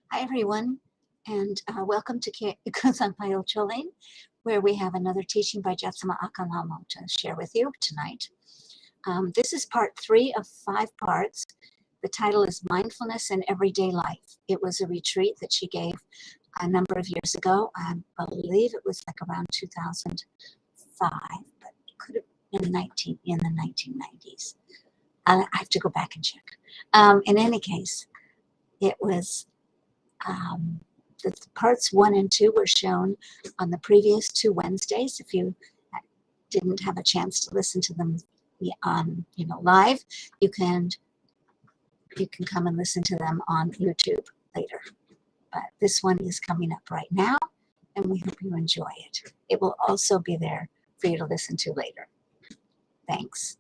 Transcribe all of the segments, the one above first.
Hi, everyone, and welcome to Untitled Chapter, where we have another teaching by Jetsunma Ahkon Lhamo to share with you tonight. This is part 3 of 5 parts. The title is Mindfulness in Everyday Life. It was a retreat that she gave a number of years ago. I believe it was like around 2005, but it could have been in the 1990s. I have to go back and check. In any case, it was the parts 1 and 2 were shown on the previous 2 Wednesdays. If you didn't have a chance to listen to them live, you can come and listen to them on YouTube later. But this one is coming up right now, and we hope you enjoy it. It will also be there for you to listen to later. Thanks.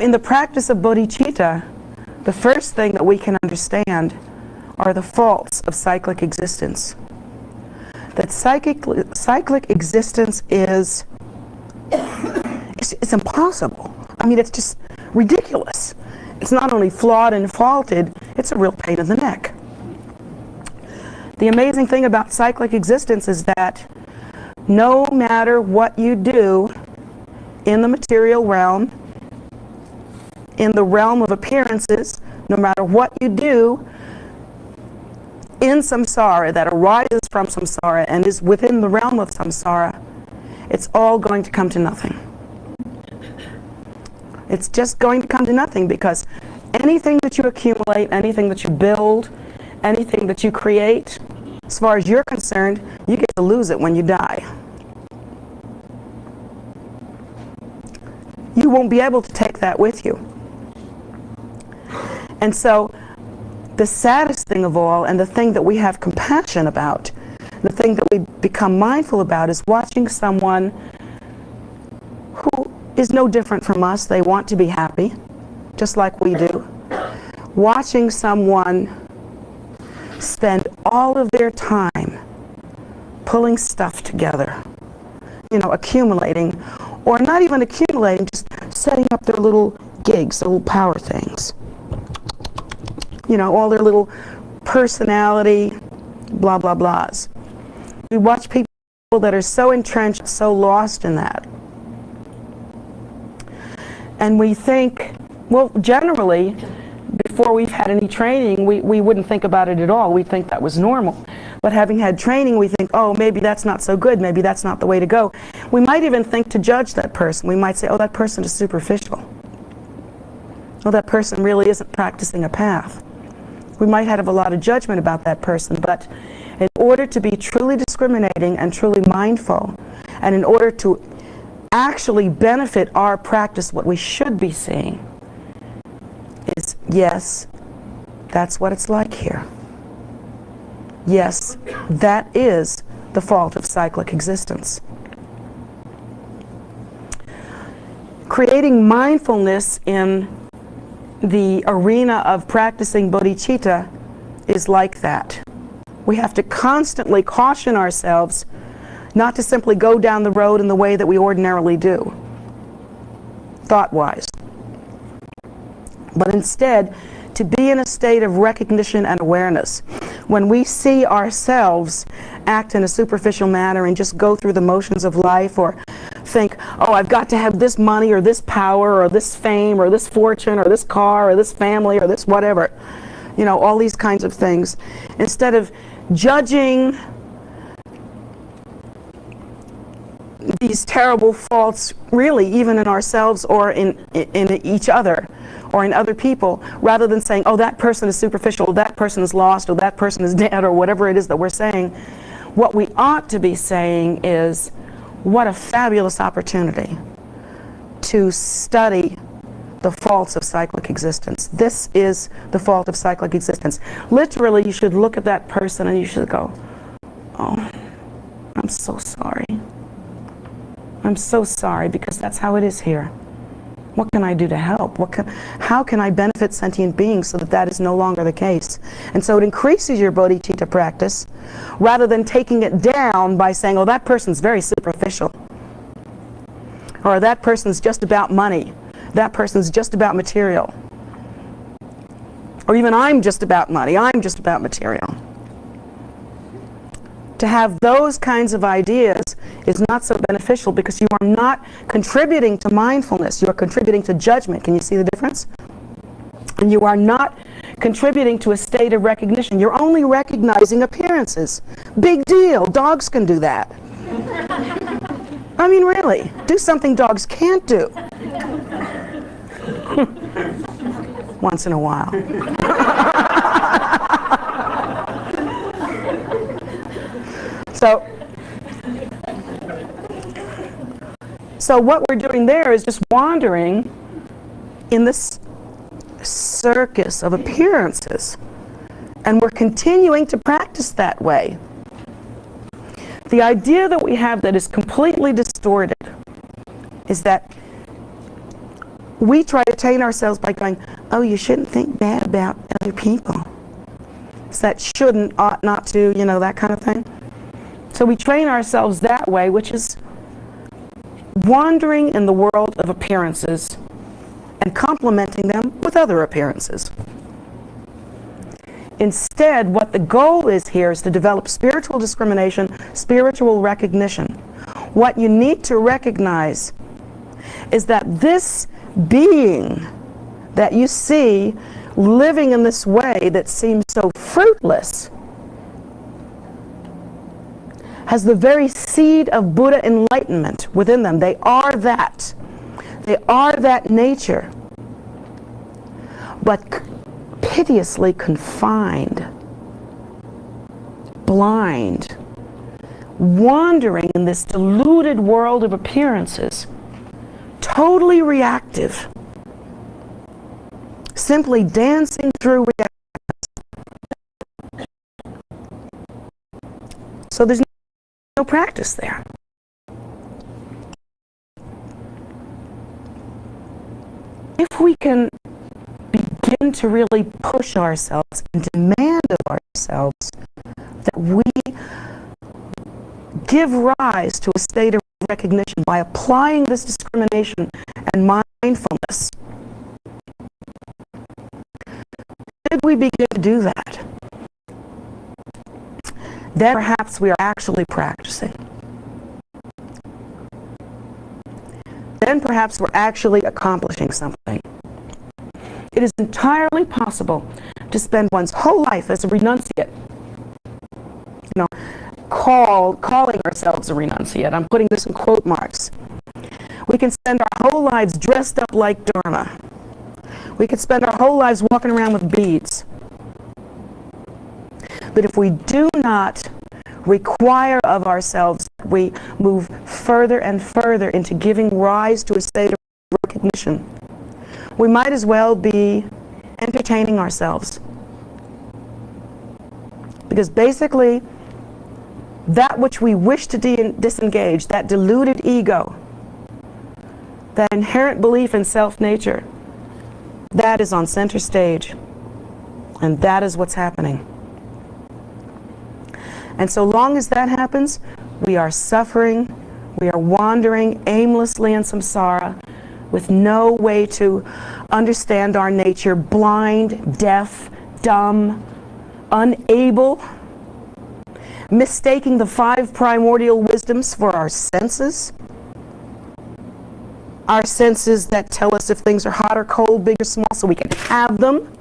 In the practice of bodhicitta, the first thing that we can understand are the faults of cyclic existence. That cyclic existence is it's impossible. I mean, it's just ridiculous. It's not only flawed and faulted, it's a real pain in the neck. The amazing thing about cyclic existence is that no matter what you do in the material realm, in the realm of appearances, no matter what you do in samsara that arises from samsara and is within the realm of samsara, it's all going to come to nothing. It's just going to come to nothing, because anything that you accumulate, anything that you build, anything that you create, as far as you're concerned, you get to lose it when you die. You won't be able to take that with you. And so the saddest thing of all, and the thing that we have compassion about, the thing that we become mindful about, is watching someone who is no different from us. They want to be happy, just like we do. Watching someone spend all of their time pulling stuff together, accumulating, or not even accumulating, just setting up their little gigs, their little power things. All their little personality, blah, blah, blahs. We watch people that are so entrenched, so lost in that. And we think, well, generally, before we've had any training, we wouldn't think about it at all. We'd think that was normal. But having had training, we think, oh, maybe that's not so good. Maybe that's not the way to go. We might even think to judge that person. We might say, oh, that person is superficial. Oh, that person really isn't practicing a path. We might have a lot of judgment about that person, but in order to be truly discriminating and truly mindful, and in order to actually benefit our practice, what we should be seeing is, yes, that's what it's like here. Yes, that is the fault of cyclic existence. Creating mindfulness in the arena of practicing bodhicitta is like that. We have to constantly caution ourselves not to simply go down the road in the way that we ordinarily do, thought-wise, but instead to be in a state of recognition and awareness. When we see ourselves act in a superficial manner and just go through the motions of life, or think, oh, I've got to have this money or this power or this fame or this fortune or this car or this family or this whatever. You know, all these kinds of things. Instead of judging these terrible faults, really, even in ourselves or in each other or in other people, rather than saying, oh, that person is superficial, or that person is lost, or that person is dead, or whatever it is that we're saying, what we ought to be saying is, what a fabulous opportunity to study the faults of cyclic existence. This is the fault of cyclic existence. Literally, you should look at that person and you should go, oh, I'm so sorry. I'm so sorry, because that's how it is here. What can I do to help? How can I benefit sentient beings so that that is no longer the case? And so it increases your bodhicitta practice, rather than taking it down by saying, oh, that person's very superficial. Or that person's just about money. That person's just about material. Or even, I'm just about money. I'm just about material. To have those kinds of ideas is not so beneficial, because you are not contributing to mindfulness. You are contributing to judgment. Can you see the difference? And you are not contributing to a state of recognition. You're only recognizing appearances. Big deal. Dogs can do that. I mean, really. Do something dogs can't do. Once in a while. So what we're doing there is just wandering in this circus of appearances. And we're continuing to practice that way. The idea that we have that is completely distorted is that we try to tame ourselves by going, oh, you shouldn't think bad about other people. It's that shouldn't, ought not to, you know, that kind of thing. So we train ourselves that way, which is wandering in the world of appearances and complementing them with other appearances. Instead, what the goal is here is to develop spiritual discrimination, spiritual recognition. What you need to recognize is that this being that you see living in this way that seems so fruitless has the very seed of Buddha enlightenment within them. They are that. They are that nature, but piteously confined, blind, wandering in this deluded world of appearances, totally reactive, simply dancing through reactiveness. So there's no practice there. If we can begin to really push ourselves and demand of ourselves that we give rise to a state of recognition by applying this discrimination and mindfulness, did we begin to do that, then perhaps we are actually practicing. Then perhaps we're actually accomplishing something. It is entirely possible to spend one's whole life as a renunciate. You know, calling ourselves a renunciate. I'm putting this in quote marks. We can spend our whole lives dressed up like Dharma. We could spend our whole lives walking around with beads. But if we do not require of ourselves that we move further and further into giving rise to a state of recognition, we might as well be entertaining ourselves. Because basically, that which we wish to disengage, that deluded ego, that inherent belief in self-nature, that is on center stage. And that is what's happening. And so long as that happens, we are suffering, we are wandering aimlessly in samsara with no way to understand our nature, blind, deaf, dumb, unable, mistaking the 5 primordial wisdoms for our senses, Our senses that tell us if things are hot or cold, big or small, so we can have them.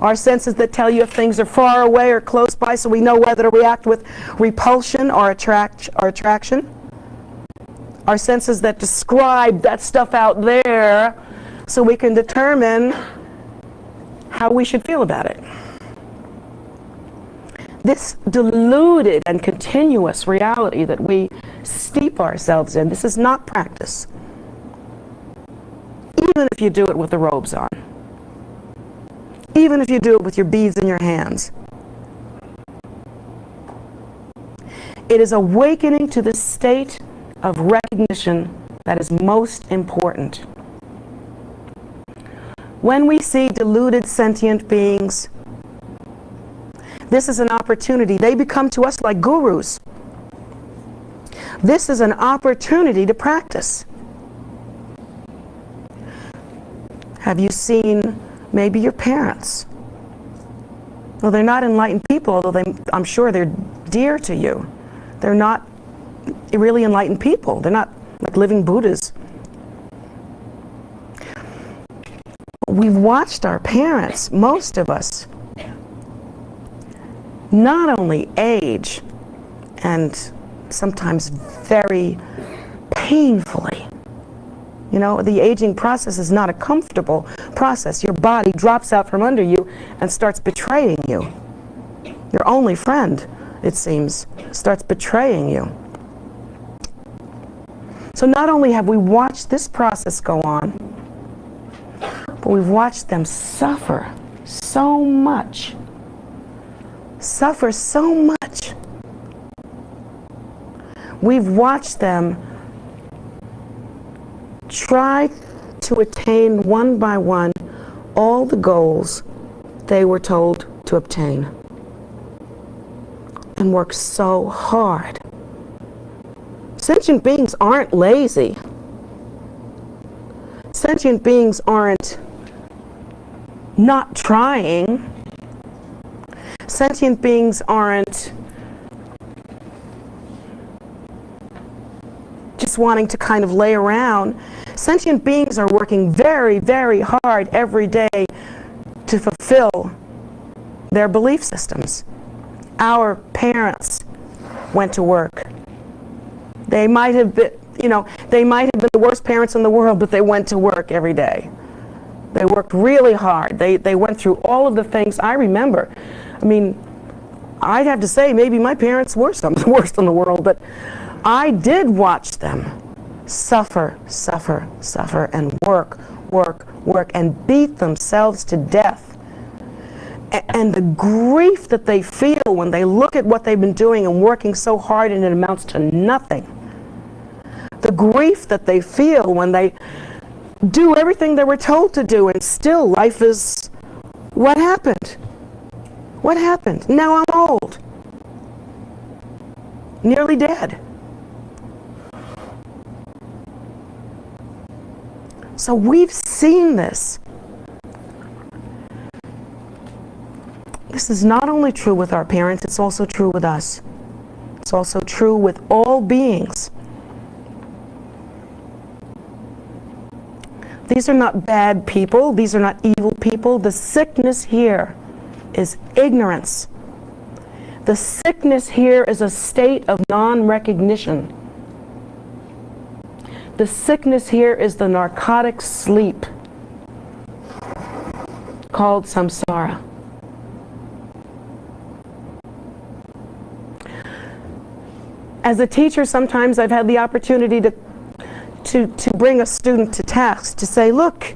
Our senses that tell you if things are far away or close by, so we know whether to react with repulsion or attraction. Our senses that describe that stuff out there, so we can determine how we should feel about it. This deluded and continuous reality that we steep ourselves in, this is not practice. Even if you do it with the robes on. Even if you do it with your beads in your hands. It is awakening to the state of recognition that is most important. When we see deluded sentient beings, this is an opportunity. They become to us like gurus. This is an opportunity to practice. Have you seen maybe your parents? Well, they're not enlightened people, although I'm sure they're dear to you. They're not really enlightened people. They're not like living Buddhas. We've watched our parents, most of us, not only age, and sometimes very painfully. You know, the aging process is not a comfortable process. Your body drops out from under you and starts betraying you. Your only friend, it seems, starts betraying you. So not only have we watched this process go on, but we've watched them suffer so much. Suffer so much. We've watched them try to attain one by one all the goals they were told to obtain, and work so hard. Sentient beings aren't lazy. Sentient beings aren't not trying. Sentient beings aren't just wanting to kind of lay around. Sentient beings are working very, very hard every day to fulfill their belief systems. Our parents went to work. They might have been, they might have been the worst parents in the world, but they went to work every day. They worked really hard. They went through all of the things I remember. I mean, I'd have to say maybe my parents were some of the worst in the world, but I did watch them suffer, suffer, suffer, and work, and beat themselves to death. And the grief that they feel when they look at what they've been doing and working so hard and it amounts to nothing. The grief that they feel when they do everything they were told to do and still life is, what happened? What happened? Now I'm old. Nearly dead. So we've seen this. This is not only true with our parents, it's also true with us. It's also true with all beings. These are not bad people. These are not evil people. The sickness here is ignorance. The sickness here is a state of non-recognition. The sickness here is the narcotic sleep called samsara. As a teacher, sometimes I've had the opportunity to bring a student to task, to say, look,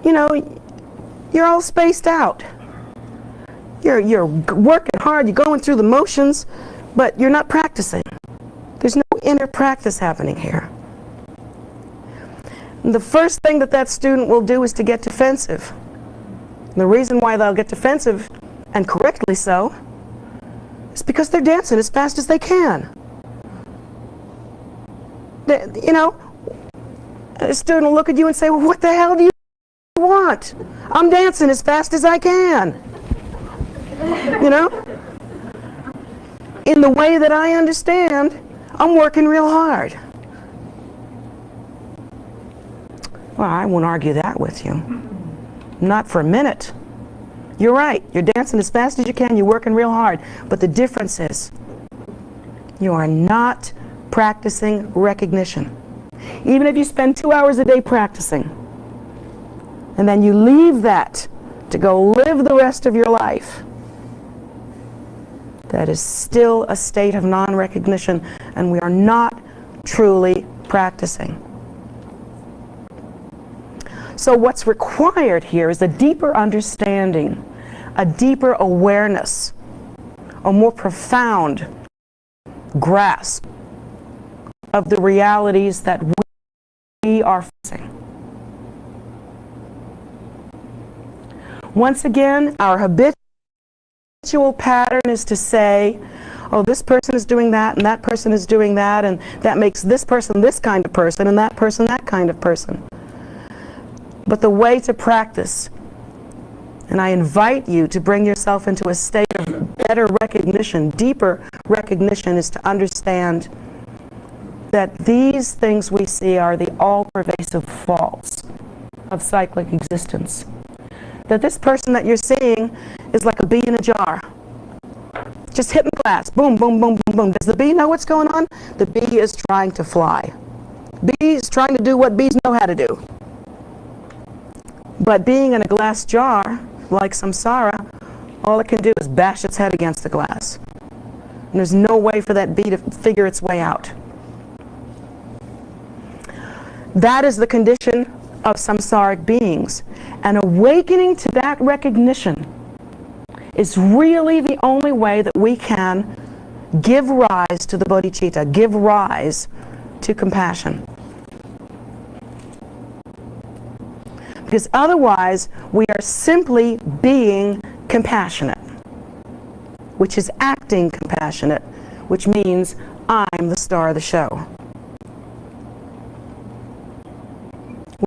you're all spaced out. You're working hard, you're going through the motions, but you're not practicing. There's no inner practice happening here. And the first thing that student will do is to get defensive. And the reason why they'll get defensive, and correctly so, is because they're dancing as fast as they can. A student will look at you and say, well, what the hell do you want? I'm dancing as fast as I can. In the way that I understand, I'm working real hard. Well, I won't argue that with you. Not for a minute. You're right. You're dancing as fast as you can. You're working real hard. But the difference is you are not practicing recognition. Even if you spend 2 hours a day practicing, and then you leave that to go live the rest of your life, that is still a state of non-recognition, and we are not truly practicing. So what's required here is a deeper understanding, a deeper awareness, a more profound grasp of the realities that we are facing. Once again, our habitual pattern is to say, oh, this person is doing that, and that person is doing that, and that makes this person this kind of person, and that person that kind of person. But the way to practice, and I invite you to bring yourself into a state of better recognition, deeper recognition, is to understand that these things we see are the all-pervasive faults of cyclic existence. That this person that you're seeing is like a bee in a jar. Just hitting the glass, boom, boom, boom, boom, boom. Does the bee know what's going on? The bee is trying to fly. Bee is trying to do what bees know how to do. But being in a glass jar, like samsara, all it can do is bash its head against the glass. And there's no way for that bee to figure its way out. That is the condition of samsaric beings. And awakening to that recognition is really the only way that we can give rise to the bodhicitta, give rise to compassion. Because otherwise, we are simply being compassionate, which is acting compassionate, which means I'm the star of the show.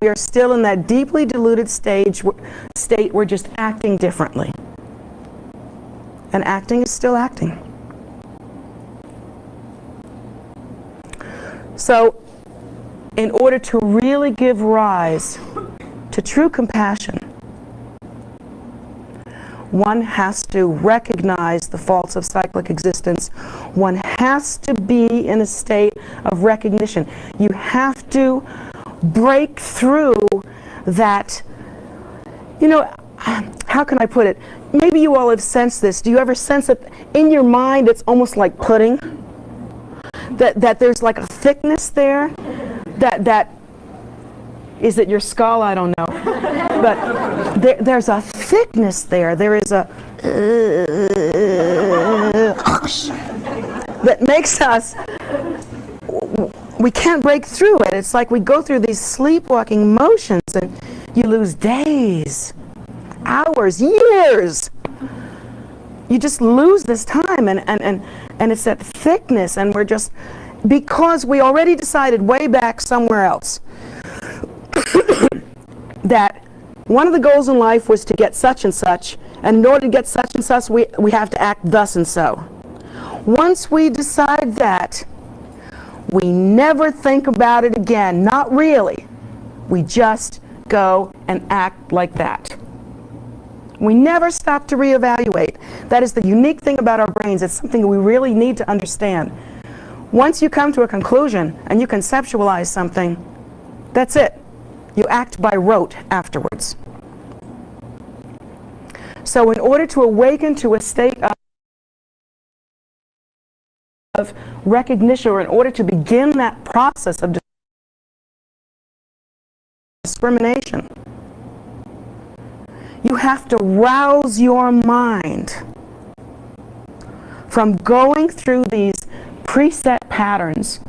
We are still in that deeply diluted state, we're just acting differently. And acting is still acting. So, in order to really give rise to true compassion, one has to recognize the faults of cyclic existence. One has to be in a state of recognition. You have to break through that, how can I put it? Maybe you all have sensed this. Do you ever sense that in your mind it's almost like pudding? That there's like a thickness there? That is it your skull? I don't know. But there's a thickness there. There is a that makes us, we can't break through it. It's like we go through these sleepwalking motions and you lose days, hours, years. You just lose this time and it's that thickness, and we're just, because we already decided way back somewhere else that one of the goals in life was to get such and such, and in order to get such and such, we have to act thus and so. Once we decide that, we never think about it again. Not really. We just go and act like that. We never stop to reevaluate. That is the unique thing about our brains. It's something we really need to understand. Once you come to a conclusion and you conceptualize something, that's it. You act by rote afterwards. So in order to awaken to a state of recognition, or in order to begin that process of discrimination, you have to rouse your mind from going through these preset patterns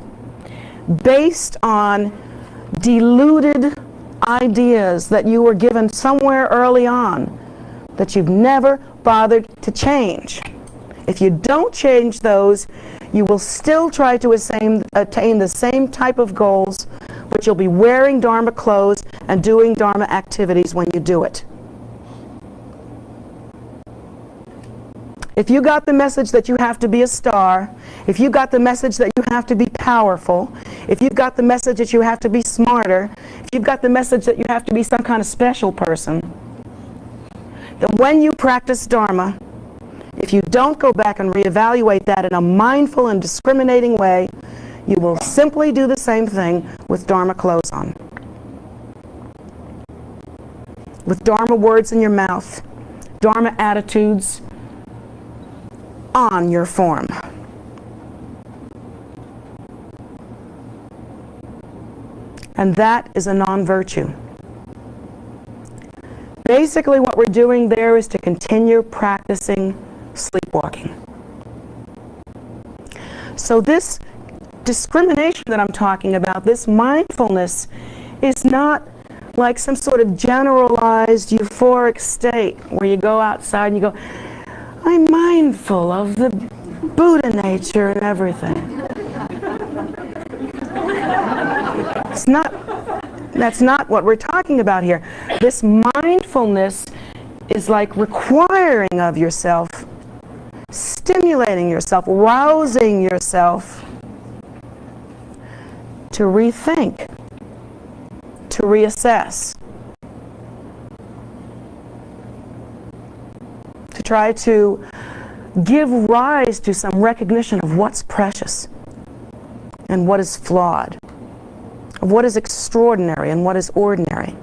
based on diluted ideas that you were given somewhere early on that you've never bothered to change. If you don't change those, you will still try to attain the same type of goals, but you'll be wearing Dharma clothes and doing Dharma activities when you do it. If you got the message that you have to be a star, if you got the message that you have to be powerful, if you've got the message that you have to be smarter, if you've got the message that you have to be some kind of special person, then when you practice Dharma, if you don't go back and reevaluate that in a mindful and discriminating way, you will simply do the same thing with Dharma clothes on. With Dharma words in your mouth, Dharma attitudes on your form. And that is a non-virtue. Basically what we're doing there is to continue practicing sleepwalking. So this discrimination that I'm talking about, this mindfulness, is not like some sort of generalized euphoric state where you go outside and you go, I'm mindful of the Buddha nature and everything. That's not what we're talking about here. This mindfulness is like requiring of yourself, stimulating yourself, rousing yourself to rethink, to reassess, to try to give rise to some recognition of what's precious and what is flawed, of what is extraordinary and what is ordinary.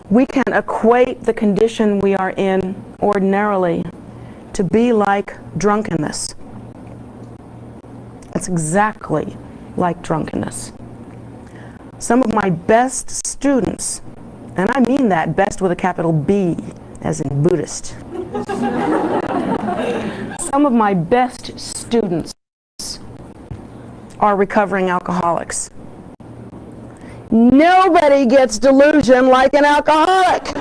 We can equate the condition we are in ordinarily to be like drunkenness. It's exactly like drunkenness. Some of my best students, and I mean that best with a capital B, as in Buddhist. Some of my best students are recovering alcoholics. Nobody gets delusion like an alcoholic.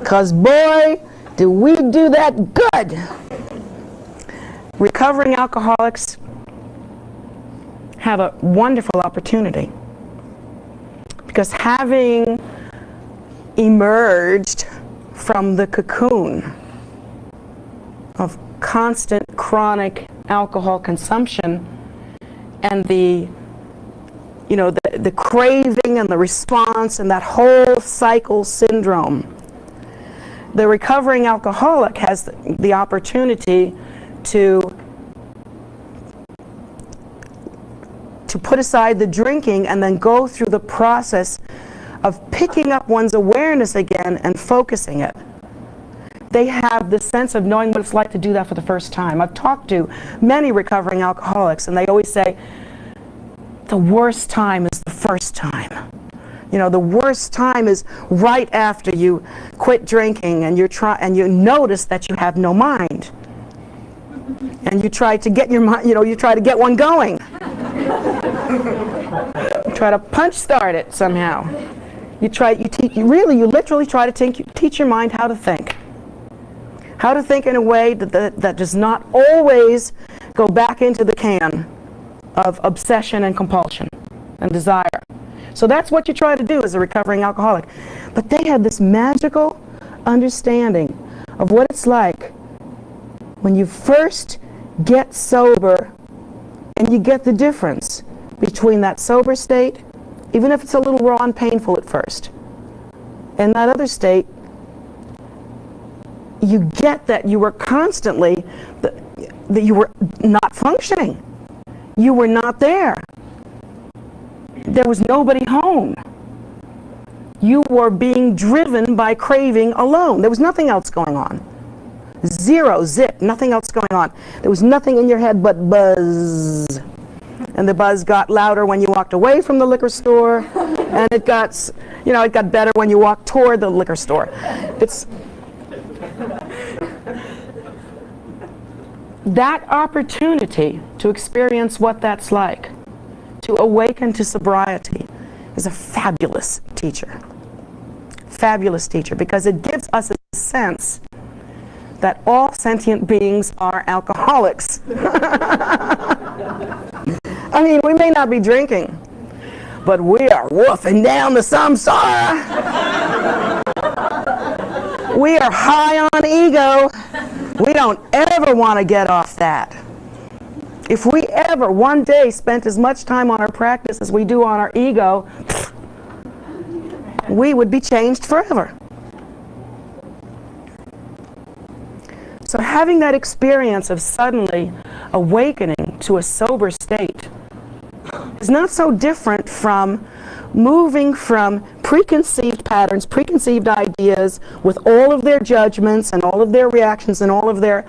'Cause boy, do we do that good. Recovering alcoholics have a wonderful opportunity, because having emerged from the cocoon of constant chronic alcohol consumption and the craving and the response and that whole cycle syndrome, the recovering alcoholic has the opportunity to put aside the drinking and then go through the process of picking up one's awareness again and focusing it. They have the sense of knowing what it's like to do that for the first time. I've talked to many recovering alcoholics, and they always say, the worst time is the first time. You know, the worst time is right after you quit drinking and you notice that you have no mind. And you try to get your mind, you try to get one going. You try to punch start it somehow. You literally try to teach your mind how to think. How to think in a way that does not always go back into the can of obsession and compulsion and desire. So that's what you try to do as a recovering alcoholic. But they have this magical understanding of what it's like when you first get sober, and you get the difference between that sober state, even if it's a little raw and painful at first, and that other state. You get that you were constantly, that you were not functioning. You were not there. There was nobody home. You were being driven by craving alone. There was nothing else going on. Zero, zip, nothing else going on. There was nothing in your head but buzz. And the buzz got louder when you walked away from the liquor store, and it got better when you walked toward the liquor store. That opportunity to experience what that's like, to awaken to sobriety, is a fabulous teacher. Fabulous teacher, because it gives us a sense that all sentient beings are alcoholics. I mean, we may not be drinking, but we are woofing down the samsara. We are high on ego. We don't ever want to get off that. If we ever one day spent as much time on our practice as we do on our ego, we would be changed forever. So having that experience of suddenly awakening to a sober state is not so different from moving from preconceived patterns, preconceived ideas with all of their judgments and all of their reactions and all of their,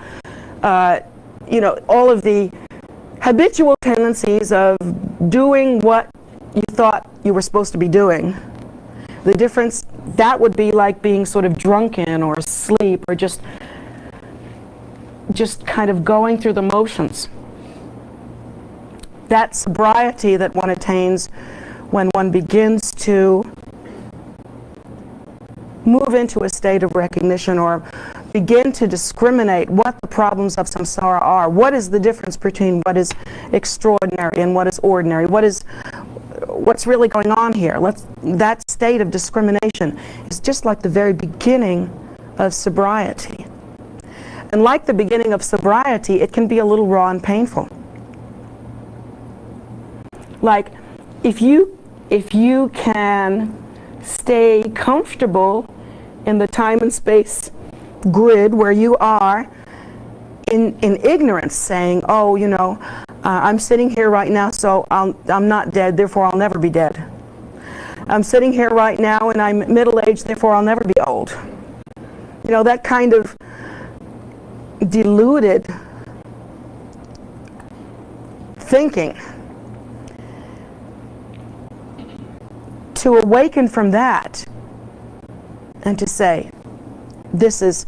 all of the habitual tendencies of doing what you thought you were supposed to be doing. The difference, that would be like being sort of drunken or asleep or just kind of going through the motions. That sobriety that one attains when one begins to move into a state of recognition or begin to discriminate what the problems of samsara are. What is the difference between what is extraordinary and what is ordinary? What's really going on here? That state of discrimination is just like the very beginning of sobriety. And like the beginning of sobriety, it can be a little raw and painful. Like, if you can stay comfortable in the time and space grid where you are in ignorance, saying, oh, I'm sitting here right now, so I'm not dead, therefore I'll never be dead. I'm sitting here right now and I'm middle-aged, therefore I'll never be old. That kind of deluded thinking. To awaken from that and to say, this is,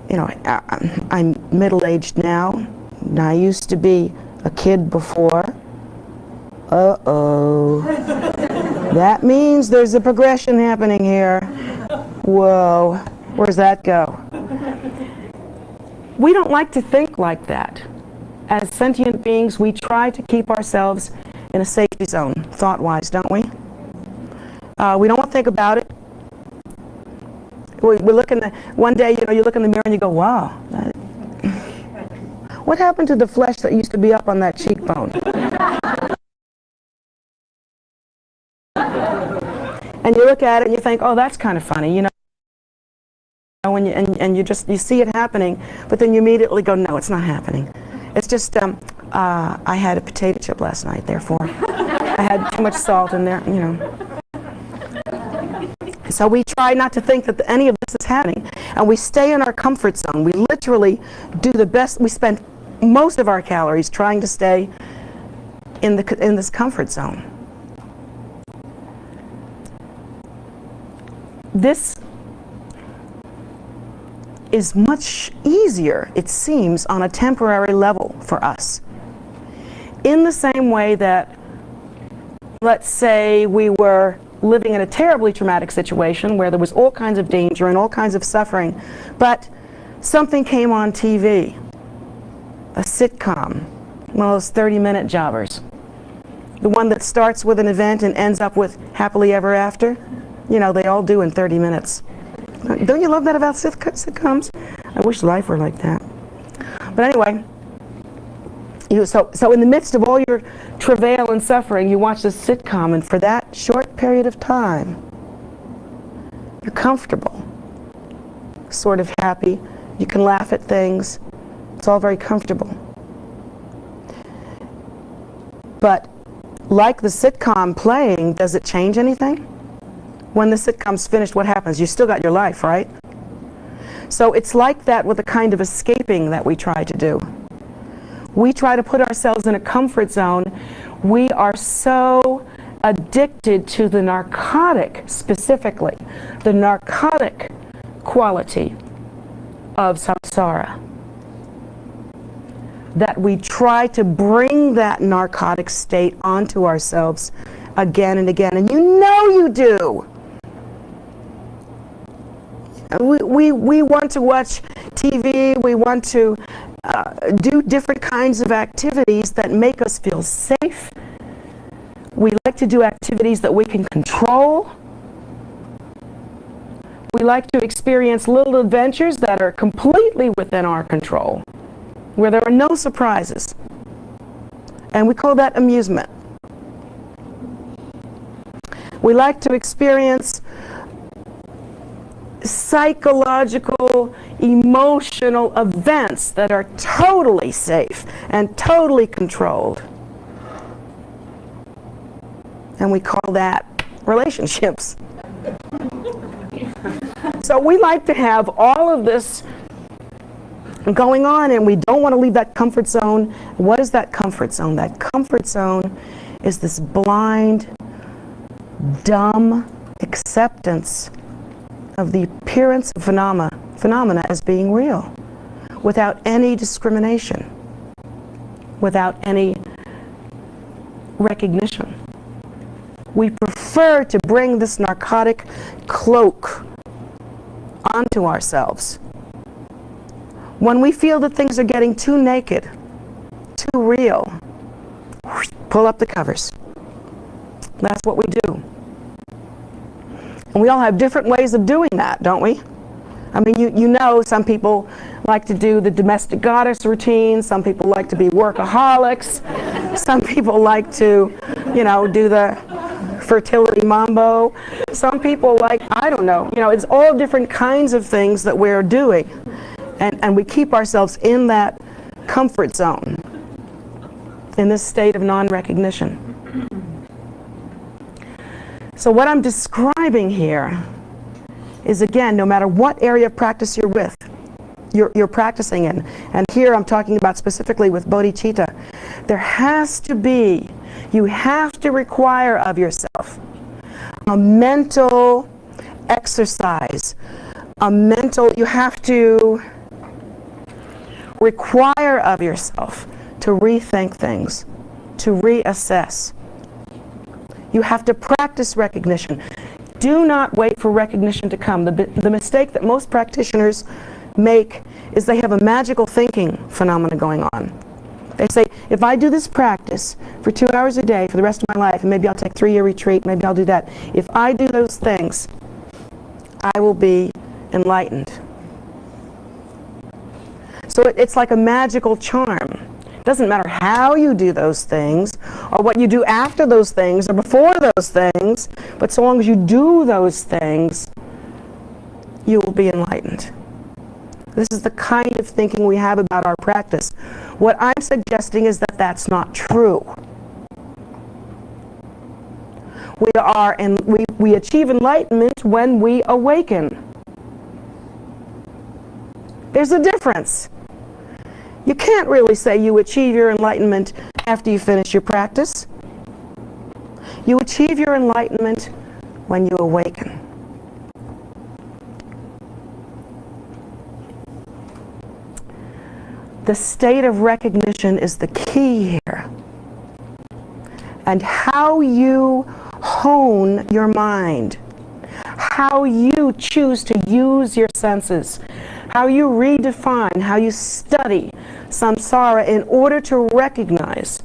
I'm middle-aged now, and I used to be a kid before. Uh-oh. That means there's a progression happening here. Whoa, where's that go? We don't like to think like that. As sentient beings, we try to keep ourselves in a safety zone, thought-wise, don't we? We don't want to think about it. We look one day, you look in the mirror and you go, wow. What happened to the flesh that used to be up on that cheekbone? And you look at it and you think, oh, that's kind of funny, When you see it happening, but then you immediately go, no, it's not happening. It's just, I had a potato chip last night, therefore I had too much salt in there, So we try not to think that any of this is happening, and we stay in our comfort zone. We literally do the best. We spend most of our calories trying to stay in this comfort zone. This is much easier, it seems, on a temporary level for us. In the same way that, let's say we were living in a terribly traumatic situation where there was all kinds of danger and all kinds of suffering, but something came on TV, a sitcom, one of those 30-minute jobbers, the one that starts with an event and ends up with happily ever after. They all do in 30 minutes. Don't you love that about sitcoms? I wish life were like that. But anyway, so in the midst of all your travail and suffering, you watch this sitcom, and for that short period of time, you're comfortable, sort of happy. You can laugh at things. It's all very comfortable. But like the sitcom playing, does it change anything? When the sitcom's finished, what happens? You still got your life, right? So it's like that with the kind of escaping that we try to do. We try to put ourselves in a comfort zone. We are so addicted to the narcotic, specifically, the narcotic quality of samsara, that we try to bring that narcotic state onto ourselves again and again. And you do. We want to watch TV, we want to do different kinds of activities that make us feel safe. We like to do activities that we can control. We like to experience little adventures that are completely within our control, where there are no surprises. And we call that amusement. We like to experience psychological, emotional events that are totally safe and totally controlled. And we call that relationships. So we like to have all of this going on, and we don't want to leave that comfort zone. What is that comfort zone? That comfort zone is this blind, dumb acceptance of the appearance of phenomena as being real, without any discrimination, without any recognition. We prefer to bring this narcotic cloak onto ourselves. When we feel that things are getting too naked, too real, pull up the covers. That's what we do. And we all have different ways of doing that, don't we? I mean, you know, some people like to do the domestic goddess routine. Some people like to be workaholics. Some people like to, you know, do the fertility mambo. Some people like, I don't know, you know, it's all different kinds of things that we're doing. And we keep ourselves in that comfort zone, in this state of non-recognition. So what I'm describing here is, again, no matter what area of practice you're practicing in, and here I'm talking about specifically with bodhicitta, there has to be, you have to require of yourself a mental exercise, you have to require of yourself to rethink things, to reassess. You have to practice recognition. Do not wait for recognition to come. The mistake that most practitioners make is they have a magical thinking phenomena going on. They say, if I do this practice for 2 hours a day for the rest of my life, and maybe I'll take a 3-year retreat, maybe I'll do that. If I do those things, I will be enlightened. So it's like a magical charm. It doesn't matter how you do those things, or what you do after those things, or before those things, but so long as you do those things, you will be enlightened. This is the kind of thinking we have about our practice. What I'm suggesting is that that's not true. We achieve enlightenment when we awaken. There's a difference. You can't really say you achieve your enlightenment after you finish your practice. You achieve your enlightenment when you awaken. The state of recognition is the key here. And how you hone your mind, how you choose to use your senses, how you redefine, how you study samsara in order to recognize,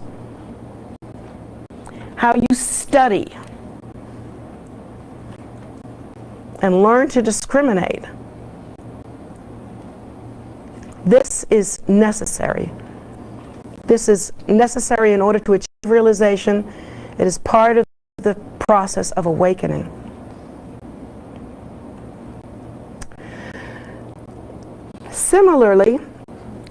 how you study and learn to discriminate. This is necessary. This is necessary in order to achieve realization. It is part of the process of awakening. Similarly,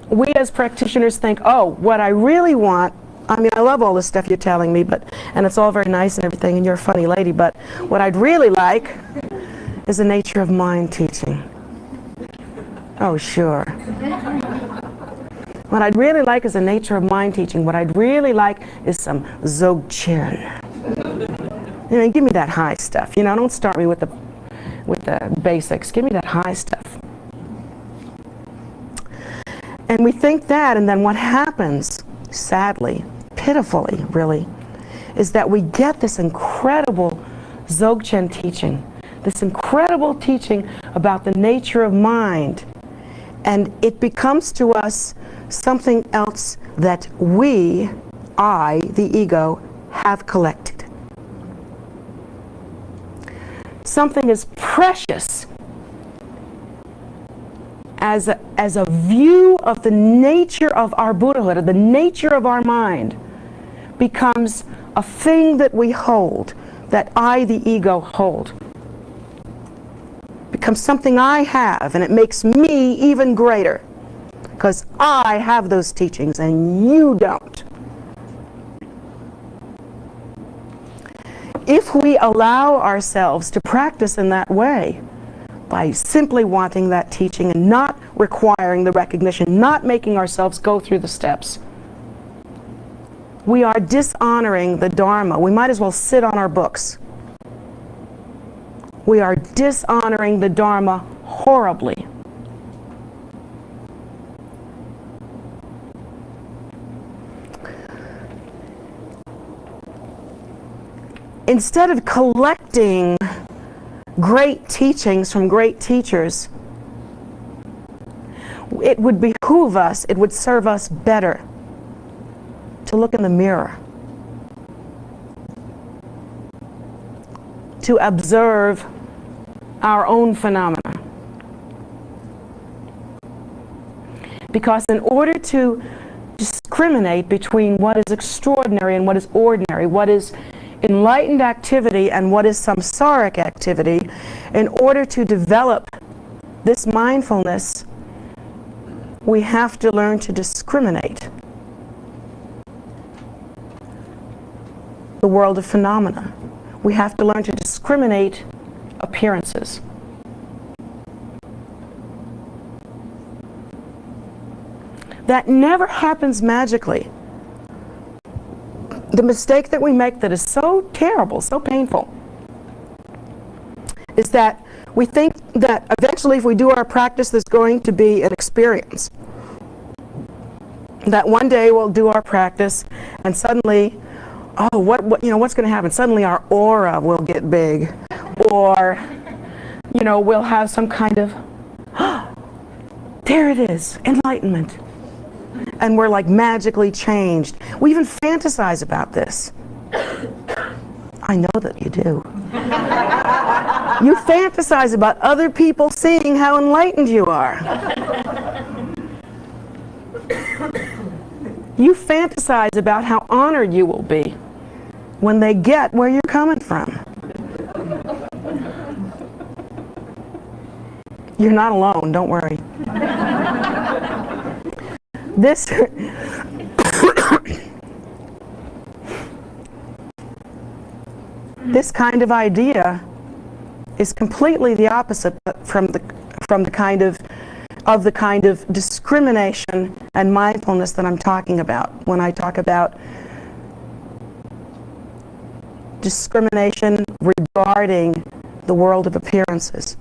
we as practitioners think, oh, what I really want, I mean, I love all this stuff you're telling me, and it's all very nice and everything, and you're a funny lady, but what I'd really like is the nature of mind teaching. Oh, sure. What I'd really like is the nature of mind teaching. What I'd really like is some Dzogchen. You know, give me that high stuff. You know, don't start me with the basics. Give me that high stuff. And we think that, and then what happens, sadly, pitifully, really, is that we get this incredible Dzogchen teaching, this incredible teaching about the nature of mind, and it becomes to us something else that we, I, the ego, have collected. something as precious as a view of the nature of our Buddhahood, of the nature of our mind, becomes a thing that we hold, that I, the ego, hold. Becomes something I have, and it makes me even greater, because I have those teachings and you don't. If we allow ourselves to practice in that way, by simply wanting that teaching and not requiring the recognition, not making ourselves go through the steps, we are dishonoring the Dharma. We might as well sit on our books. We are dishonoring the Dharma horribly. Instead of collecting great teachings from great teachers, it would behoove us, it would serve us better to look in the mirror, to observe our own phenomena. Because in order to discriminate between what is extraordinary and what is ordinary, what is enlightened activity and what is samsaric activity, in order to develop this mindfulness, we have to learn to discriminate the world of phenomena. We have to learn to discriminate appearances. That never happens magically. The mistake that we make that is so terrible, so painful, is that we think that eventually if we do our practice, there's going to be an experience. That one day we'll do our practice and suddenly, oh, what's going to happen? Suddenly our aura will get big, or, we'll have some kind of, there it is, enlightenment. And we're like magically changed. We even fantasize about this. I know that you do. You fantasize about other people seeing how enlightened you are. You fantasize about how honored you will be when they get where you're coming from. You're not alone, don't worry. This kind of idea is completely the opposite from the kind of discrimination and mindfulness that I'm talking about when I talk about discrimination regarding the world of appearances.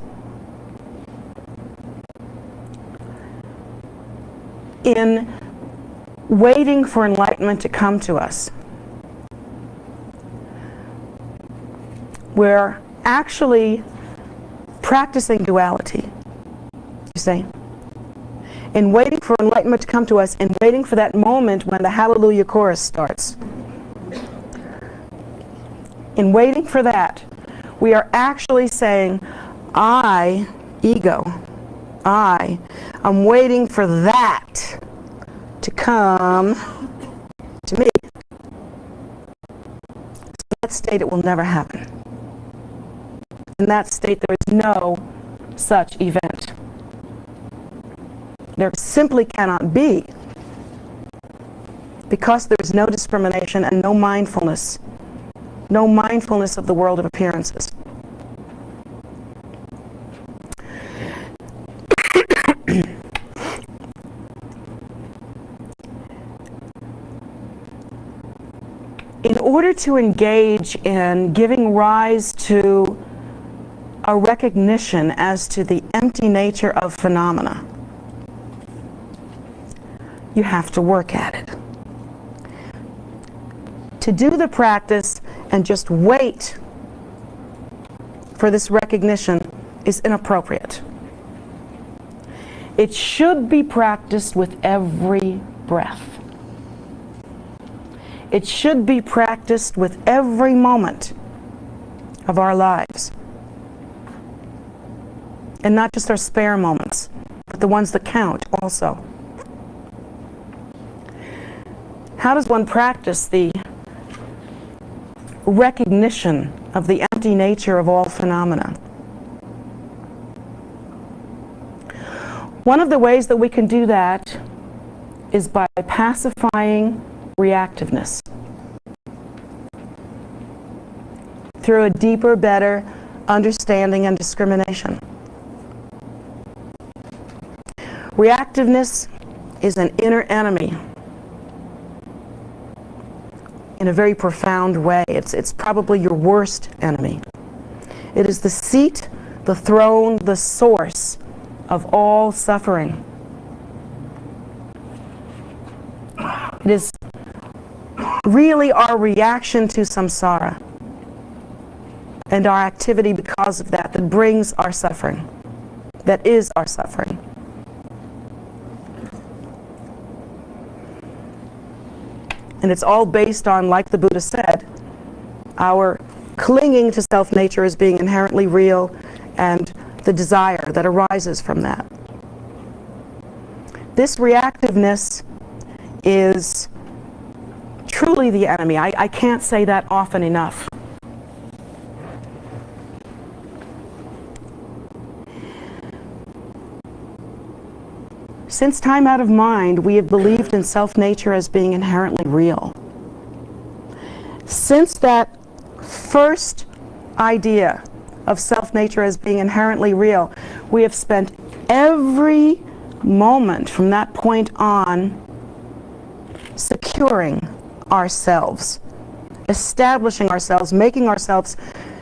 In waiting for enlightenment to come to us, we're actually practicing duality, you see. In waiting for enlightenment to come to us, in waiting for that moment when the Hallelujah chorus starts, in waiting for that, we are actually saying, I, ego, I'm waiting for that to come to me. In that state, it will never happen. In that state, there is no such event. There simply cannot be, because there is no discrimination and no mindfulness of the world of appearances. In order to engage in giving rise to a recognition as to the empty nature of phenomena, you have to work at it. To do the practice and just wait for this recognition is inappropriate. It should be practiced with every breath. It should be practiced with every moment of our lives. And not just our spare moments, but the ones that count also. How does one practice the recognition of the empty nature of all phenomena? One of the ways that we can do that is by pacifying reactiveness through a deeper, better understanding and discrimination. Reactiveness is an inner enemy in a very profound way. It's probably your worst enemy. It is the seat, the throne, the source of all suffering. It is really our reaction to samsara and our activity because of that that brings our suffering, that is our suffering. And it's all based on, like the Buddha said, our clinging to self-nature as being inherently real and the desire that arises from that. This reactiveness is truly the enemy. I can't say that often enough. Since time out of mind, we have believed in self-nature as being inherently real. Since that first idea of self-nature as being inherently real, we have spent every moment from that point on securing ourselves, establishing ourselves, making ourselves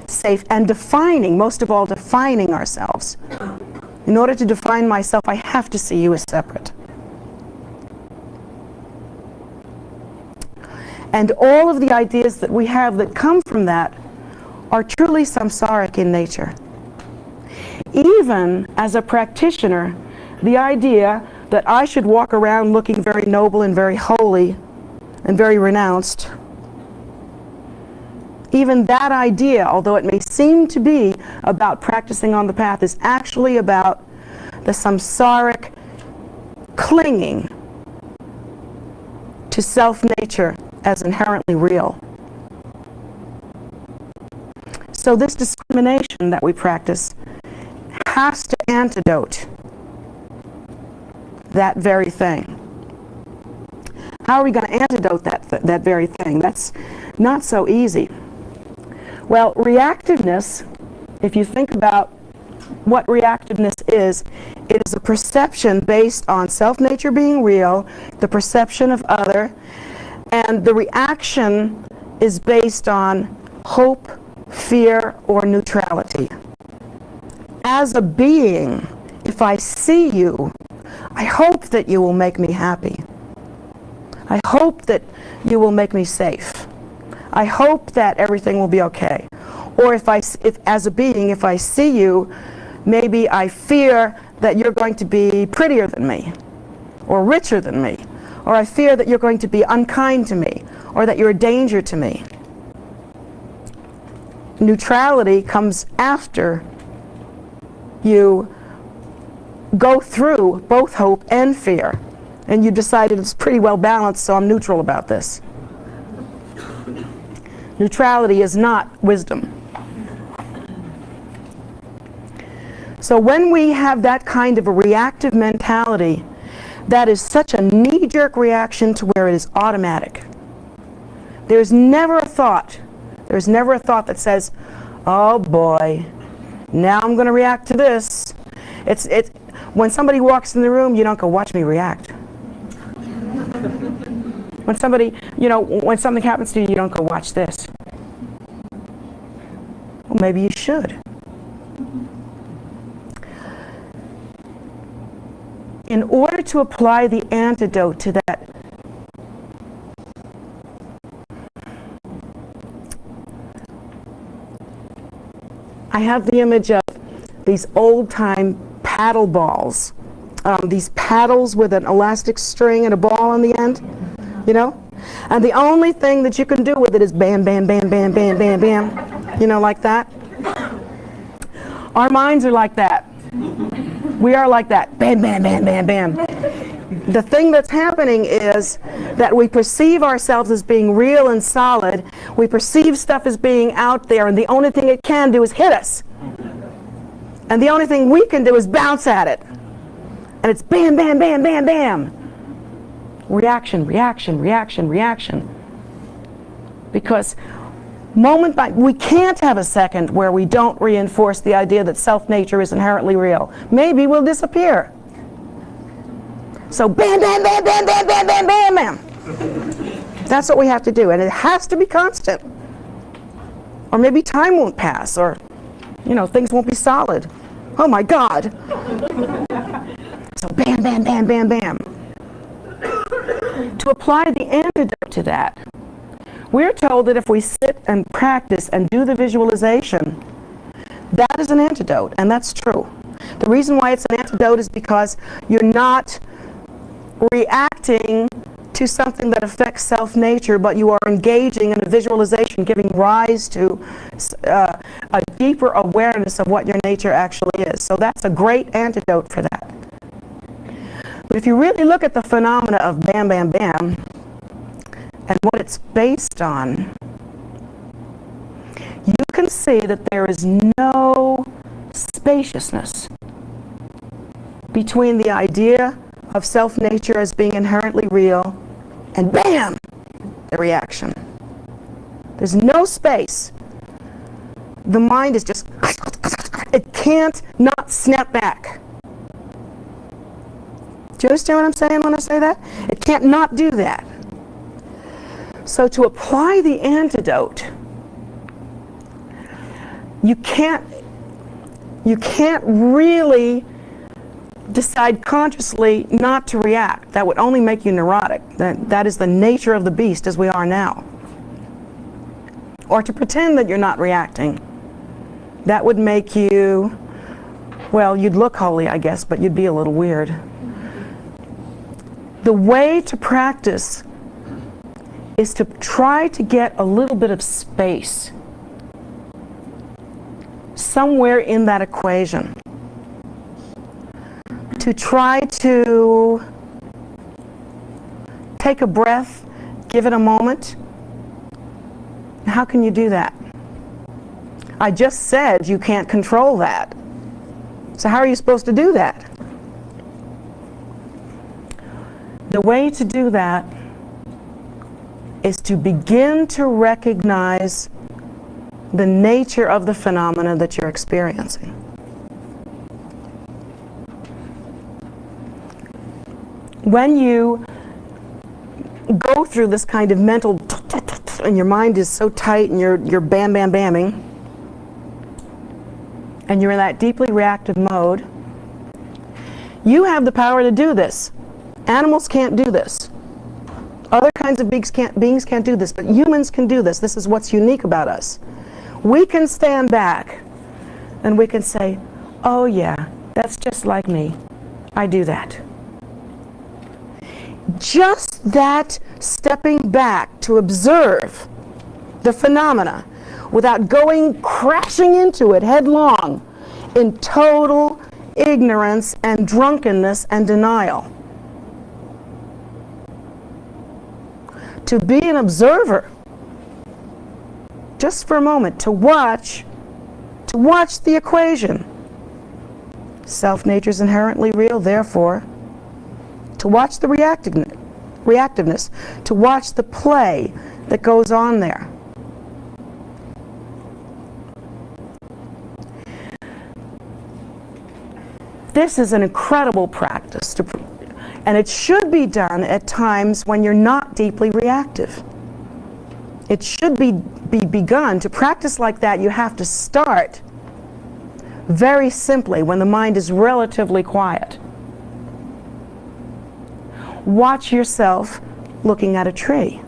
safe, and defining, most of all, defining ourselves. In order to define myself, I have to see you as separate. And all of the ideas that we have that come from that are truly samsaric in nature. Even as a practitioner, the idea that I should walk around looking very noble and very holy and very renounced, even that idea, although it may seem to be about practicing on the path, is actually about the samsaric clinging to self-nature as inherently real. So this discrimination that we practice has to antidote that very thing. How are we going to antidote that very thing? That's not so easy. Well, reactiveness, if you think about what reactiveness is, it is a perception based on self-nature being real, the perception of other, and the reaction is based on hope, fear, or neutrality. As a being, if I see you, I hope that you will make me happy. I hope that you will make me safe. I hope that everything will be okay. Or if as a being, if I see you, maybe I fear that you're going to be prettier than me, or richer than me, or I fear that you're going to be unkind to me, or that you're a danger to me. Neutrality comes after you go through both hope and fear, and you decided it's pretty well balanced, so I'm neutral about this. Neutrality is not wisdom. So when we have that kind of a reactive mentality, that is such a knee-jerk reaction to where it is automatic. There's never a thought that says, oh boy, now I'm going to react to this. When somebody walks in the room, you don't go, watch me react. When something happens to you, you don't go, watch this. Well, maybe you should. In order to apply the antidote to that, I have the image of these old-time paddle balls, these paddles with an elastic string and a ball on the end, you know? And the only thing that you can do with it is bam, bam, bam, bam, bam, bam, bam, like that. Our minds are like that. We are like that. Bam, bam, bam, bam, bam. The thing that's happening is that we perceive ourselves as being real and solid. We perceive stuff as being out there, and the only thing it can do is hit us. And the only thing we can do is bounce at it. And it's bam, bam, bam, bam, bam. Reaction, reaction, reaction, reaction. Because we can't have a second where we don't reinforce the idea that self-nature is inherently real. Maybe we'll disappear. So bam, bam, bam, bam, bam, bam, bam, bam, bam. That's what we have to do, and it has to be constant. Or maybe time won't pass, or, things won't be solid. Oh my God. So bam, bam, bam, bam, bam. To apply the antidote to that, we're told that if we sit and practice and do the visualization, that is an antidote, and that's true. The reason why it's an antidote is because you're not reacting to something that affects self-nature, but you are engaging in a visualization, giving rise to a deeper awareness of what your nature actually is. So that's a great antidote for that. But if you really look at the phenomena of bam, bam, bam, and what it's based on, you can see that there is no spaciousness between the idea of self-nature as being inherently real and bam, the reaction. There's no space. The mind is just, it can't not snap back. Do you understand what I'm saying when I say that? It can't not do that. So to apply the antidote, you can't really decide consciously not to react. That would only make you neurotic. That is the nature of the beast as we are now. Or to pretend that you're not reacting. That would make you, well, you'd look holy, I guess, but you'd be a little weird. The way to practice is to try to get a little bit of space somewhere in that equation. To try to take a breath, give it a moment. How can you do that? I just said you can't control that. So how are you supposed to do that? The way to do that is to begin to recognize the nature of the phenomena that you're experiencing. When you go through this kind of mental and your mind is so tight and you're bam, bam, bamming, and you're in that deeply reactive mode, you have the power to do this. Animals can't do this. Other kinds of beings can't do this, but humans can do this. This is what's unique about us. We can stand back and we can say, oh yeah, that's just like me. I do that. Just that stepping back to observe the phenomena without going crashing into it headlong in total ignorance and drunkenness and denial. To be an observer, just for a moment, to watch the equation. Self-nature is inherently real, therefore, to watch the reactiveness, to watch the play that goes on there. This is an incredible practice, and it should be done at times when you're not deeply reactive. It should be begun. To practice like that, you have to start very simply when the mind is relatively quiet. Watch yourself looking at a tree.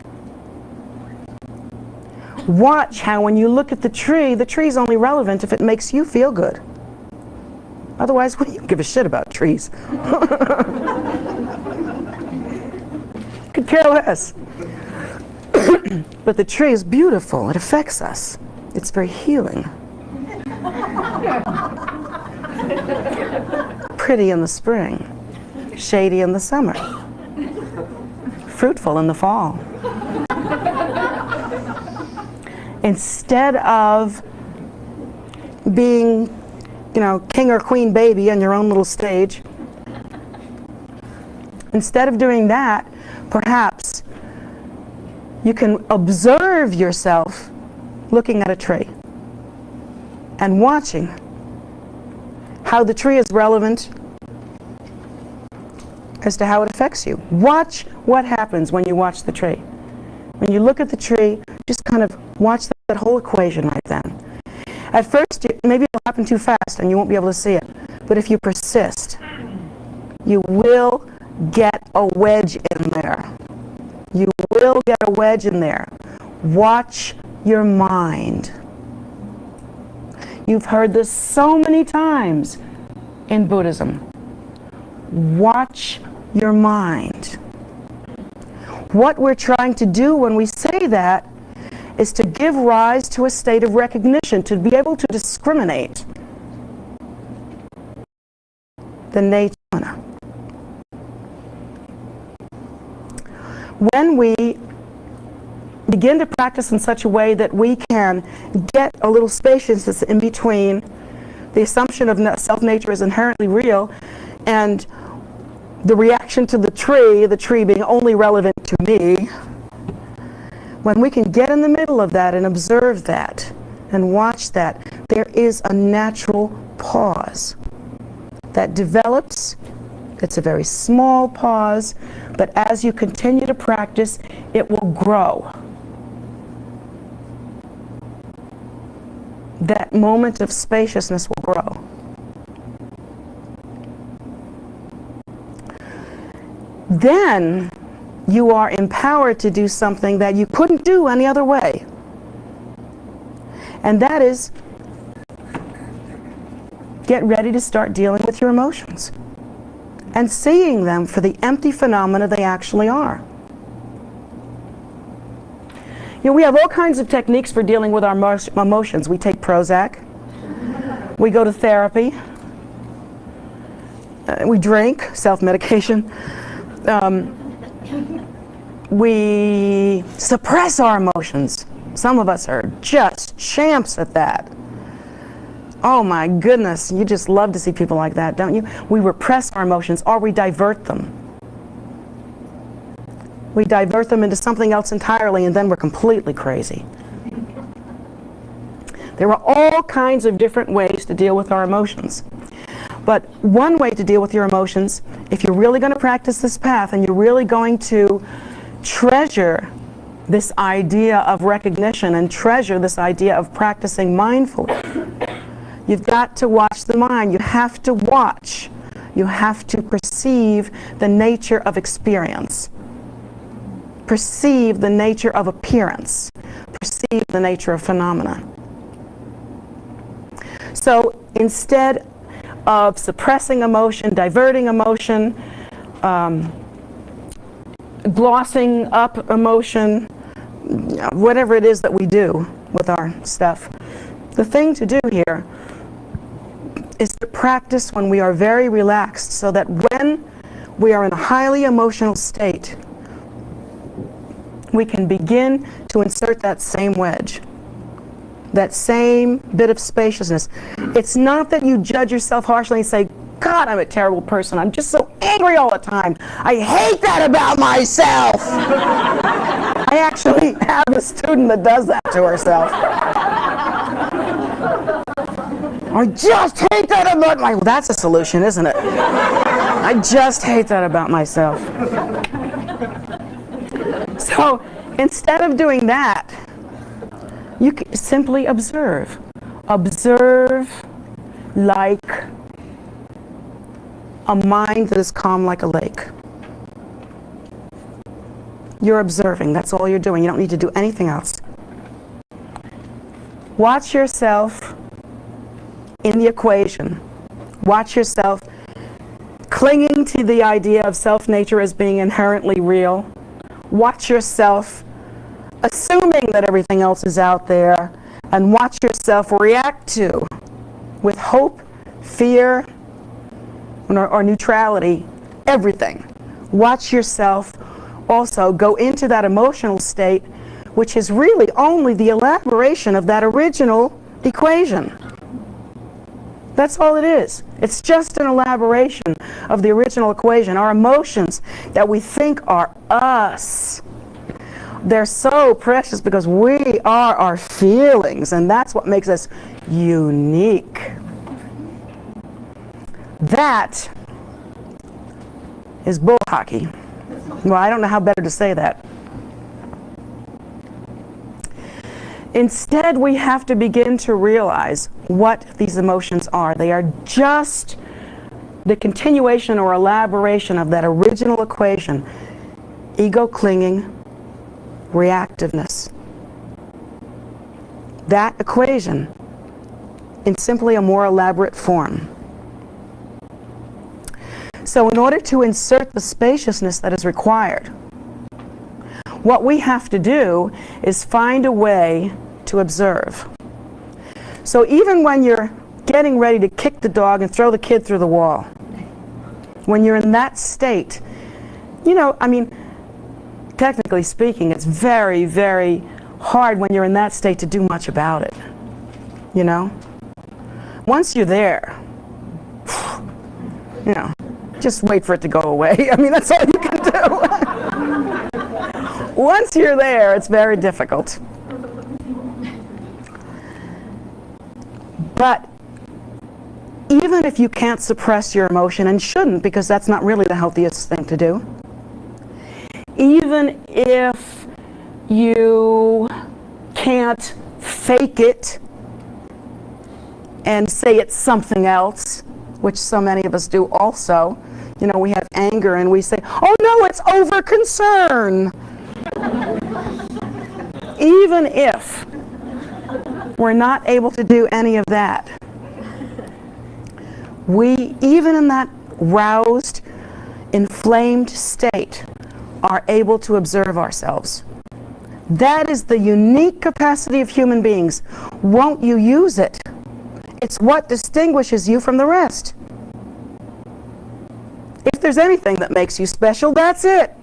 Watch how when you look at the tree's only relevant if it makes you feel good. Otherwise, what do you give a shit about trees? Could care less. But the tree is beautiful. It affects us. It's very healing. Pretty in the spring, shady in the summer, fruitful in the fall. Instead of being, king or queen baby on your own little stage, instead of doing that, perhaps you can observe yourself looking at a tree and watching how the tree is relevant as to how it affects you. Watch what happens when you watch the tree. When you look at the tree, just kind of watch that whole equation right then. At first, maybe it'll happen too fast and you won't be able to see it. But if you persist, you will get a wedge in there. You will get a wedge in there. Watch your mind. You've heard this so many times in Buddhism. Watch your mind. What we're trying to do when we say that is to give rise to a state of recognition, to be able to discriminate the nature. When we begin to practice in such a way that we can get a little spaciousness in between the assumption of self-nature is inherently real and the reaction to the tree being only relevant to me, when we can get in the middle of that and observe that and watch that, there is a natural pause that develops. It's a very small pause, but as you continue to practice, it will grow. That moment of spaciousness will grow. Then you are empowered to do something that you couldn't do any other way. And that is get ready to start dealing with your emotions and seeing them for the empty phenomena they actually are. We have all kinds of techniques for dealing with our emotions. We take Prozac. We go to therapy. We drink, self-medication. We suppress our emotions. Some of us are just champs at that. Oh my goodness, you just love to see people like that, don't you? We repress our emotions or we divert them. We divert them into something else entirely and then we're completely crazy. There are all kinds of different ways to deal with our emotions. But one way to deal with your emotions, if you're really going to practice this path and you're really going to treasure this idea of recognition and treasure this idea of practicing mindfulness, you've got to watch the mind. You have to watch. You have to perceive the nature of experience. Perceive the nature of appearance. Perceive the nature of phenomena. So instead of suppressing emotion, diverting emotion, glossing up emotion, whatever it is that we do with our stuff, the thing to do here is to practice when we are very relaxed so that when we are in a highly emotional state, we can begin to insert that same wedge, that same bit of spaciousness. It's not that you judge yourself harshly and say, God, I'm a terrible person. I'm just so angry all the time. I hate that about myself. I actually have a student that does that to herself. I just hate that about my... Well, that's a solution, isn't it? I just hate that about myself. So instead of doing that, you can simply observe. Observe like a mind that is calm like a lake. You're observing. That's all you're doing. You don't need to do anything else. Watch yourself in the equation. Watch yourself clinging to the idea of self-nature as being inherently real. Watch yourself assuming that everything else is out there, and watch yourself react to, with hope, fear, or neutrality, everything. Watch yourself also go into that emotional state, which is really only the elaboration of that original equation. That's all it is. It's just an elaboration of the original equation. Our emotions that we think are us, they're so precious because we are our feelings, and that's what makes us unique. That is bull hockey. Well, I don't know how better to say that. Instead, we have to begin to realize what these emotions are. They are just the continuation or elaboration of that original equation. Ego clinging, reactiveness. That equation in simply a more elaborate form. So in order to insert the spaciousness that is required, what we have to do is find a way to observe. So even when you're getting ready to kick the dog and throw the kid through the wall, when you're in that state, you know, I mean, technically speaking, it's very, very hard when you're in that state to do much about it, you know? Once you're there, you know, just wait for it to go away. I mean, that's all you can do. Once you're there, it's very difficult. But even if you can't suppress your emotion, and shouldn't, because that's not really the healthiest thing to do, even if you can't fake it and say it's something else, which so many of us do also. You know, we have anger and we say, oh no, it's over concern. Even if we're not able to do any of that, we, even in that roused, inflamed state, are able to observe ourselves. That is the unique capacity of human beings. Won't you use it? It's what distinguishes you from the rest. If there's anything that makes you special, that's it.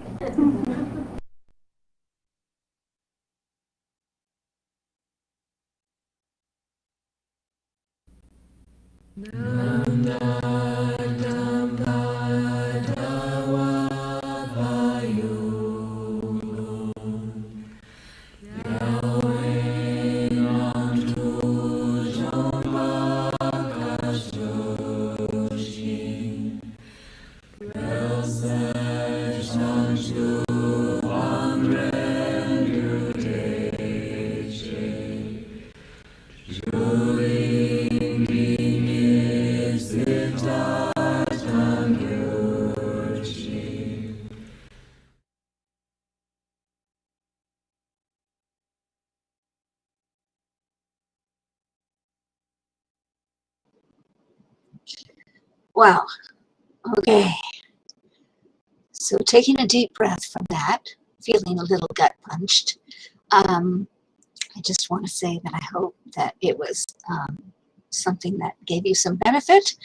Wow. Okay. So taking a deep breath from that, feeling a little gut punched, I just want to say that I hope that it was something that gave you some benefit,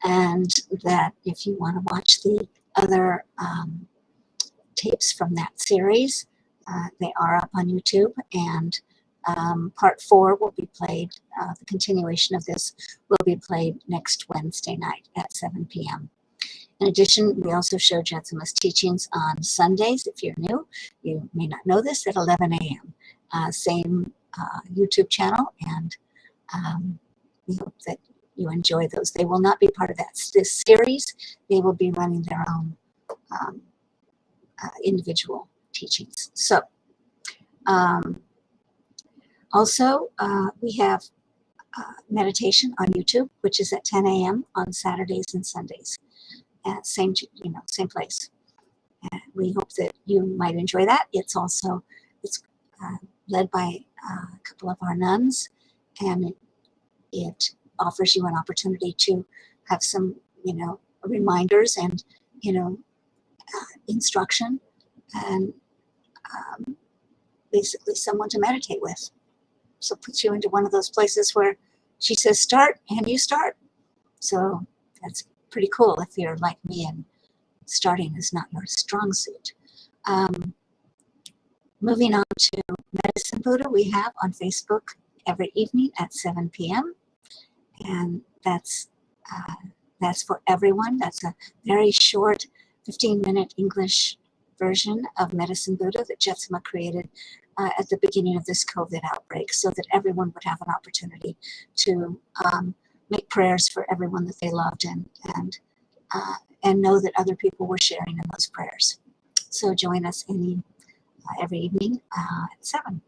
and that if you want to watch the other tapes from that series, they are up on YouTube, and part 4 will be played, the continuation of this will be played next Wednesday night at 7 p.m. In addition, we also show Jetsunma's teachings on Sundays. If you're new, you may not know this, at 11 a.m. Same YouTube channel, and we hope that you enjoy those. They will not be part of this series. They will be running their own individual teachings. So, also, we have meditation on YouTube, which is at 10 a.m. on Saturdays and Sundays. Same place. And we hope that you might enjoy that. It's led by a couple of our nuns, and it offers you an opportunity to have some, reminders and, instruction, and basically someone to meditate with. So it puts you into one of those places where she says start, and you start. So that's pretty cool if you're like me and starting is not your strong suit. Moving on to Medicine Buddha, we have on Facebook every evening at 7 p.m. And that's for everyone. That's a very short 15-minute English version of Medicine Buddha that Jetsunma created at the beginning of this COVID outbreak so that everyone would have an opportunity to make prayers for everyone that they loved and know that other people were sharing in those prayers. So join us every evening at 7.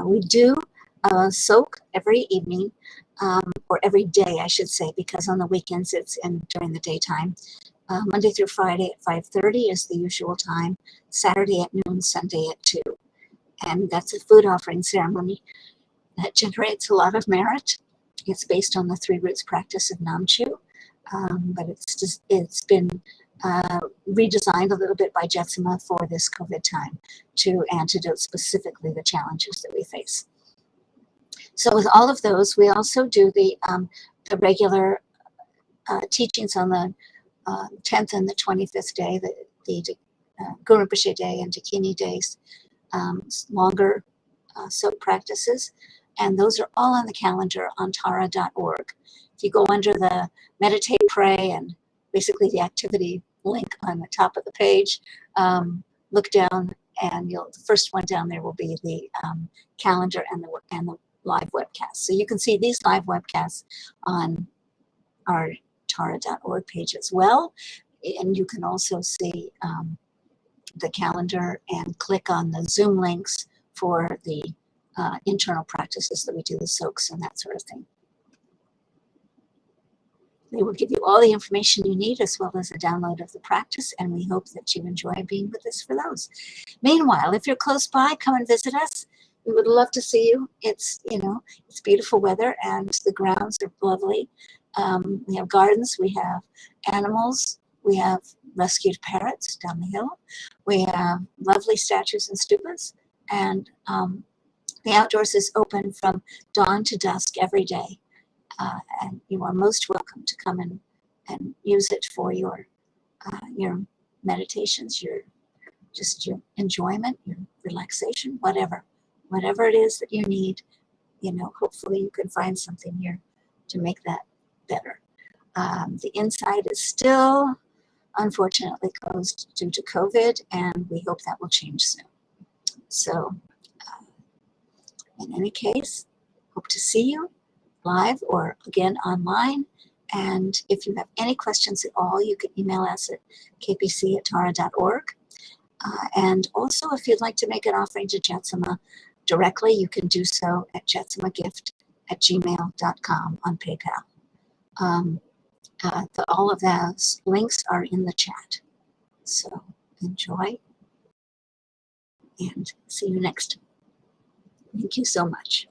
We do soak every evening, or every day, I should say, because on the weekends it's during the daytime. Monday through Friday at 5:30 is the usual time, Saturday at noon, Sunday at 2. And that's a food offering ceremony that generates a lot of merit. It's based on the 3 roots practice of Namchu, but it's been redesigned a little bit by Jetsunma for this COVID time to antidote specifically the challenges that we face. So with all of those, we also do the regular teachings on the 10th and the 25th day, the Guru Rinpoche Day and Dakini days, longer soap practices. And those are all on the calendar on tara.org. If you go under the meditate, pray, and basically the activity link on the top of the page, look down, and the first one down there will be the calendar and the live webcast. So you can see these live webcasts on our tara.org page as well. And you can also see the calendar and click on the Zoom links for the internal practices that we do, the soaks and that sort of thing. They will give you all the information you need as well as a download of the practice, and we hope that you enjoy being with us for those. Meanwhile, if you're close by, come and visit us. We would love to see you. It's beautiful weather and the grounds are lovely. We have gardens, we have animals, we have rescued parrots down the hill. We have lovely statues and stupas, and the outdoors is open from dawn to dusk every day. And you are most welcome to come and use it for your meditations, your enjoyment, your relaxation, whatever it is that you need. Hopefully you can find something here to make that better. The inside is still unfortunately closed due to COVID, and we hope that will change soon. So in any case, hope to see you live or again online. And if you have any questions at all, you can email us at kpc@tara.org. And also, if you'd like to make an offering to Jetsunma directly, you can do so at jetsumagift@gmail.com on PayPal. All of those links are in the chat. So enjoy and see you next time. Thank you so much.